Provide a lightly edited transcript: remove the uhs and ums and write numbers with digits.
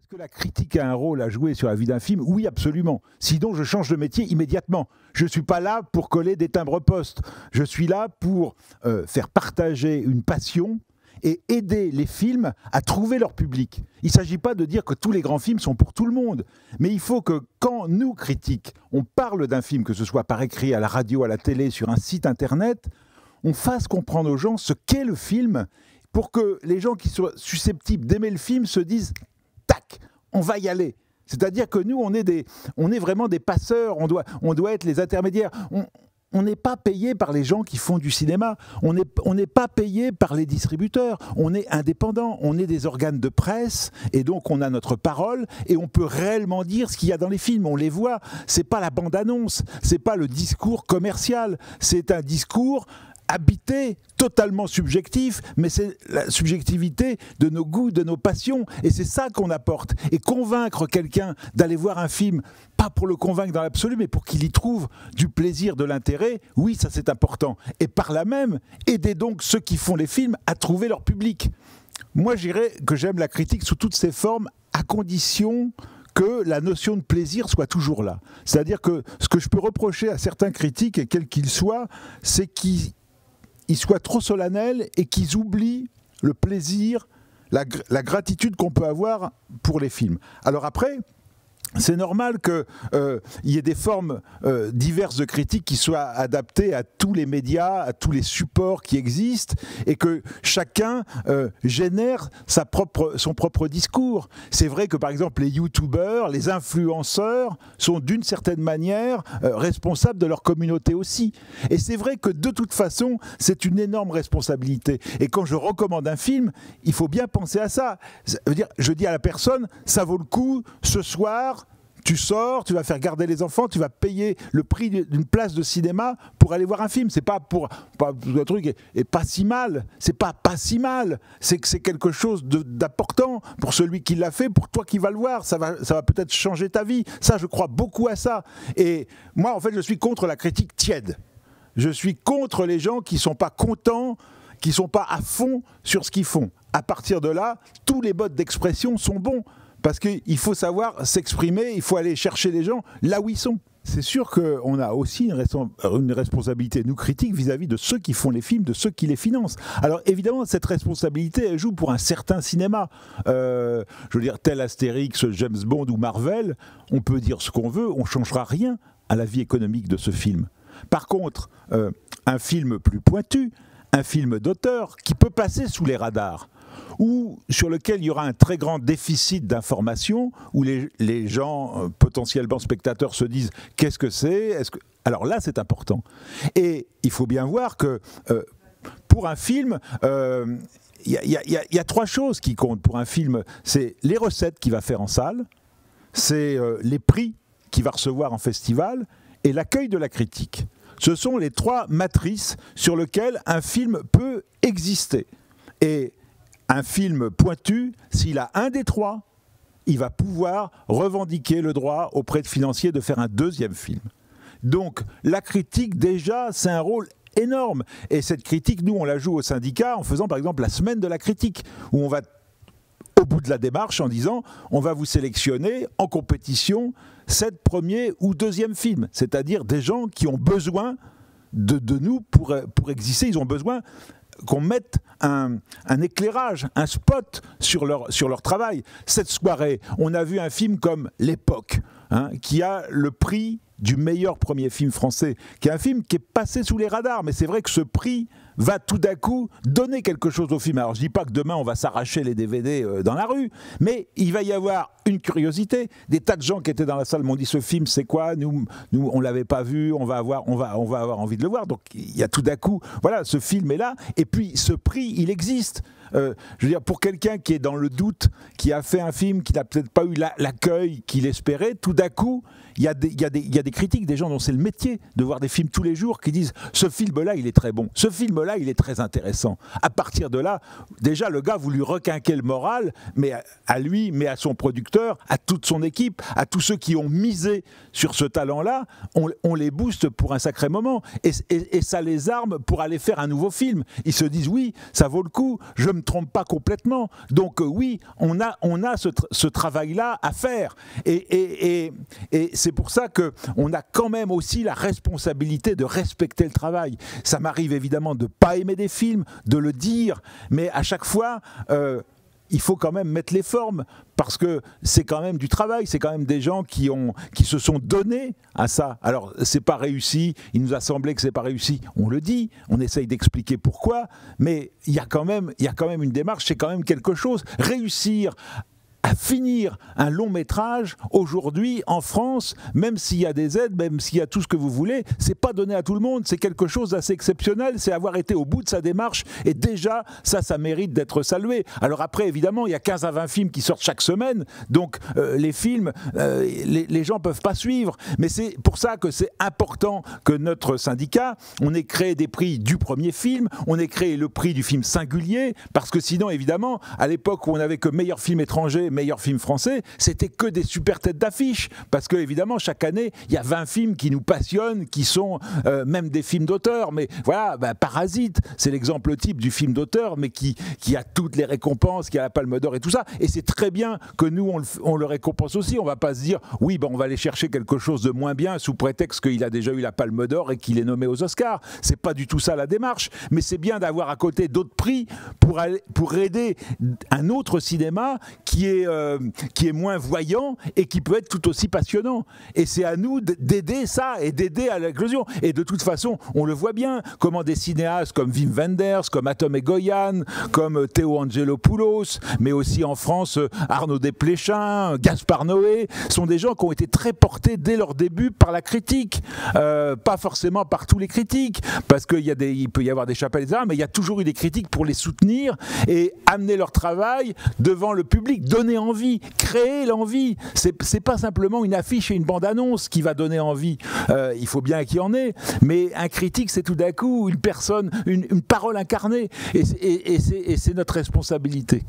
Est-ce que la critique a un rôle à jouer sur la vie d'un film? Oui, absolument. Sinon, je change de métier immédiatement. Je ne suis pas là pour coller des timbres-poste. Je suis là pour faire partager une passion et aider les films à trouver leur public. Il ne s'agit pas de dire que tous les grands films sont pour tout le monde, mais il faut que quand nous, critiques, on parle d'un film, que ce soit par écrit, à la radio, à la télé, sur un site internet, on fasse comprendre aux gens ce qu'est le film pour que les gens qui sont susceptibles d'aimer le film se disent « tac, on va y aller ». C'est-à-dire que nous, on est vraiment des passeurs, on doit être les intermédiaires. On n'est pas payé par les gens qui font du cinéma, on n'est pas payé par les distributeurs, on est indépendant, on est des organes de presse et donc on a notre parole et on peut réellement dire ce qu'il y a dans les films, on les voit. C'est pas la bande-annonce, c'est pas le discours commercial, c'est un discours habité, totalement subjectif, mais c'est la subjectivité de nos goûts, de nos passions, et c'est ça qu'on apporte. Et convaincre quelqu'un d'aller voir un film, pas pour le convaincre dans l'absolu, mais pour qu'il y trouve du plaisir, de l'intérêt, oui, ça c'est important. Et par là même, aider donc ceux qui font les films à trouver leur public. Moi, je dirais que j'aime la critique sous toutes ses formes, à condition que la notion de plaisir soit toujours là. C'est-à-dire que ce que je peux reprocher à certains critiques, et quels qu'ils soient, c'est qu'ils soient trop solennels et qu'ils oublient le plaisir, la gratitude qu'on peut avoir pour les films. Alors après, c'est normal qu'il y ait des formes diverses de critiques qui soient adaptées à tous les médias, à tous les supports qui existent, et que chacun génère son propre discours. C'est vrai que par exemple les youtubeurs, les influenceurs sont d'une certaine manière responsables de leur communauté aussi. Et c'est vrai que de toute façon, c'est une énorme responsabilité. Et quand je recommande un film, il faut bien penser à ça. Je dis à la personne, ça vaut le coup, ce soir, tu sors, tu vas faire garder les enfants, tu vas payer le prix d'une place de cinéma pour aller voir un film. C'est pas pour un truc et pas si mal. C'est pas si mal. C'est que c'est quelque chose d'important pour celui qui l'a fait, pour toi qui vas le voir. Ça va peut-être changer ta vie. Ça, je crois beaucoup à ça. Et moi, en fait, je suis contre la critique tiède. Je suis contre les gens qui sont pas contents, qui sont pas à fond sur ce qu'ils font. À partir de là, tous les modes d'expression sont bons. Parce qu'il faut savoir s'exprimer, il faut aller chercher les gens là où ils sont. C'est sûr qu'on a aussi une responsabilité, nous critiques, vis-à-vis de ceux qui font les films, de ceux qui les financent. Alors évidemment, cette responsabilité, elle joue pour un certain cinéma. Je veux dire, tel Astérix, James Bond ou Marvel, on peut dire ce qu'on veut, on ne changera rien à la vie économique de ce film. Par contre, un film plus pointu, un film d'auteur qui peut passer sous les radars, ou sur lequel il y aura un très grand déficit d'information, où les gens, potentiellement spectateurs, se disent « qu'est-ce que c'est ?» Alors là, c'est important. Et il faut bien voir que pour un film, il y a trois choses qui comptent pour un film. C'est les recettes qu'il va faire en salle, c'est les prix qu'il va recevoir en festival, et l'accueil de la critique. Ce sont les trois matrices sur lesquelles un film peut exister. Et un film pointu, s'il a un des trois, il va pouvoir revendiquer le droit auprès de financiers de faire un deuxième film. Donc la critique, déjà, c'est un rôle énorme. Et cette critique, nous, on la joue au syndicat en faisant par exemple la semaine de la critique, où on va au bout de la démarche en disant on va vous sélectionner en compétition 7 premiers ou deuxième films. C'est-à-dire des gens qui ont besoin de nous pour exister, ils ont besoin qu'on mette un éclairage, un spot sur leur travail. Cette soirée, on a vu un film comme L'Époque, qui a le prix du meilleur premier film français, qui est un film qui est passé sous les radars, mais c'est vrai que ce prix va tout d'un coup donner quelque chose au film. Alors je ne dis pas que demain on va s'arracher les DVD dans la rue, mais il va y avoir une curiosité. Des tas de gens qui étaient dans la salle m'ont dit ce film c'est quoi, nous on l'avait pas vu, on va avoir envie de le voir. Donc il y a tout d'un coup, voilà, ce film est là, et puis ce prix il existe. Je veux dire, pour quelqu'un qui est dans le doute, qui a fait un film, qui n'a peut-être pas eu l'accueil qu'il espérait, tout d'un coup, il y a des critiques, des gens dont c'est le métier de voir des films tous les jours, qui disent « ce film-là, il est très bon. Ce film-là, livre-là, il est très intéressant. À partir de là, déjà, le gars, vous lui requinquez le moral, mais à lui, mais à son producteur, à toute son équipe, à tous ceux qui ont misé sur ce talent-là, on les booste pour un sacré moment. Et ça les arme pour aller faire un nouveau film. Ils se disent, oui, ça vaut le coup, je ne me trompe pas complètement. Donc oui, on a ce travail-là à faire. Et c'est pour ça qu'on a quand même aussi la responsabilité de respecter le travail. Ça m'arrive évidemment de ne pas aimer des films, de le dire, mais à chaque fois, il faut quand même mettre les formes, parce que c'est quand même du travail, c'est quand même des gens qui se sont donnés à ça. Alors, c'est pas réussi, il nous a semblé que c'est pas réussi, on le dit, on essaye d'expliquer pourquoi, mais il y a quand même une démarche, c'est quand même quelque chose. Réussir à finir un long métrage aujourd'hui en France, même s'il y a des aides, même s'il y a tout ce que vous voulez, c'est pas donné à tout le monde, c'est quelque chose d'assez exceptionnel, c'est avoir été au bout de sa démarche, et déjà ça mérite d'être salué. Alors après, évidemment, il y a 15 à 20 films qui sortent chaque semaine, donc les films, les gens peuvent pas suivre, mais c'est pour ça que c'est important que notre syndicat, on ait créé des prix du premier film, on ait créé le prix du film singulier, parce que sinon, évidemment, à l'époque où on n'avait que meilleur film étranger, meilleur film français, c'était que des super têtes d'affiche, parce que évidemment chaque année il y a 20 films qui nous passionnent, qui sont même des films d'auteur, mais voilà, Parasite, c'est l'exemple type du film d'auteur, mais qui a toutes les récompenses, qui a la Palme d'Or et tout ça, et c'est très bien que nous on le récompense aussi. On va pas se dire oui, on va aller chercher quelque chose de moins bien sous prétexte qu'il a déjà eu la Palme d'Or et qu'il est nommé aux Oscars. C'est pas du tout ça la démarche, mais c'est bien d'avoir à côté d'autres prix pour aider un autre cinéma qui est moins voyant et qui peut être tout aussi passionnant. Et c'est à nous d'aider ça et d'aider à l'éclosion. Et de toute façon, on le voit bien, comment des cinéastes comme Wim Wenders, comme Atom Egoyan, comme Théo Angelopoulos, mais aussi en France, Arnaud Desplechin, Gaspard Noé, sont des gens qui ont été très portés dès leur début par la critique. Pas forcément par tous les critiques, parce qu'il peut y avoir des chapelles, etc., mais il y a toujours eu des critiques pour les soutenir et amener leur travail devant le public, donner envie, créer l'envie. C'est pas simplement une affiche et une bande-annonce qui va donner envie. Il faut bien qu'il y en ait, mais un critique, c'est tout d'un coup une personne, une parole incarnée, et c'est notre responsabilité.